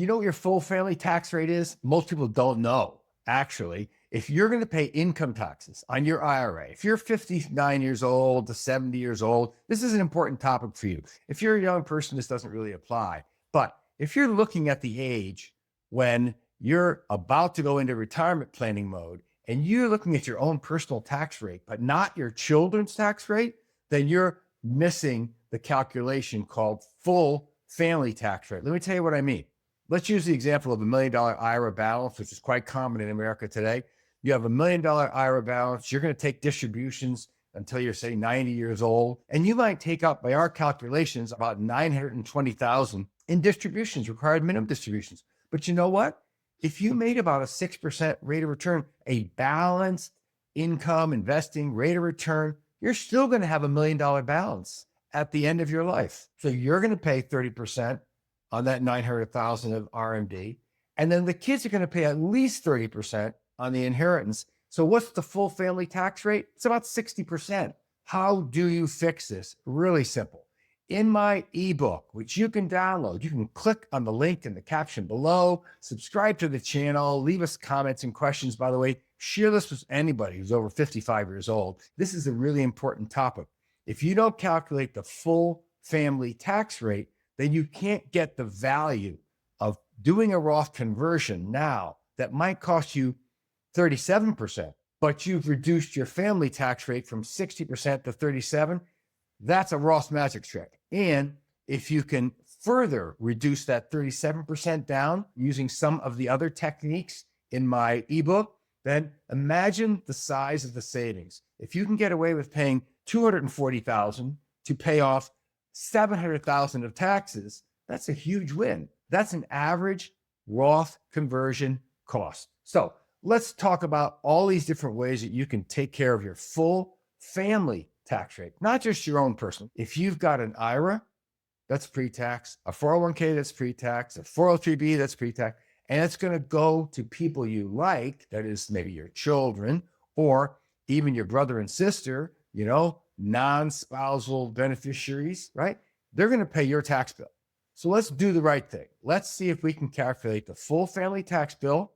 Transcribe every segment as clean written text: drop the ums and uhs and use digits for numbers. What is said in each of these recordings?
Do you know what your full family tax rate is? Most people don't know. Actually, if you're going to pay income taxes on your IRA, if you're 59 years old to 70 years old, this is an important topic for you. If you're a young person, this doesn't really apply. But if you're looking at the age when you're about to go into retirement planning mode and you're looking at your own personal tax rate, but not your children's tax rate, then you're missing the calculation called full family tax rate. Let me tell you what I mean. Let's use the example of $1 million IRA balance, which is quite common in America today. You have $1 million IRA balance. You're going to take distributions until you're, say, 90 years old. And you might take up, by our calculations, about $920,000 in distributions, required minimum distributions. But you know what? If you made about a 6% rate of return, a balanced income investing rate of return, you're still going to have $1 million balance at the end of your life. So you're going to pay 30% on that 900,000 of RMD. And then the kids are going to pay at least 30% on the inheritance. So what's the full family tax rate? It's about 60%. How do you fix this? Really simple. In my ebook, which you can download, you can click on the link in the caption below, subscribe to the channel, leave us comments and questions. By the way, share this with anybody who's over 55 years old. This is a really important topic. If you don't calculate the full family tax rate, then you can't get the value of doing a Roth conversion now that might cost you 37%, but you've reduced your family tax rate from 60% to 37%. That's a Roth magic trick. And if you can further reduce that 37% down using some of the other techniques in my ebook, then imagine the size of the savings. If you can get away with paying $240,000 to pay off $700,000 of taxes, that's a huge win. That's an average Roth conversion cost. So let's talk about all these different ways that you can take care of your full family tax rate, not just your own personal. If you've got an IRA, that's pre-tax, a 401k that's pre-tax, a 403b that's pre-tax, and it's going to go to people you like, that is maybe your children or even your brother and sister, non-spousal beneficiaries, right? They're going to pay your tax bill. So let's do the right thing. Let's see if we can calculate the full family tax bill,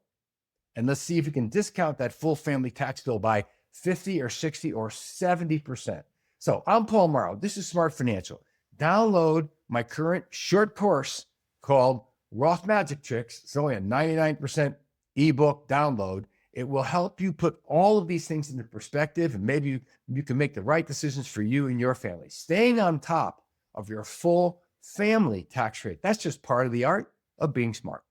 and let's see if we can discount that full family tax bill by 50 or 60 or 70%. So I'm Paul Morrow. This is Smart Financial. Download my current short course called Roth Magic Tricks. It's only a 99% ebook download. It will help you put all of these things into perspective, and maybe you can make the right decisions for you and your family. Staying on top of your full family tax rate, that's just part of the art of being smart.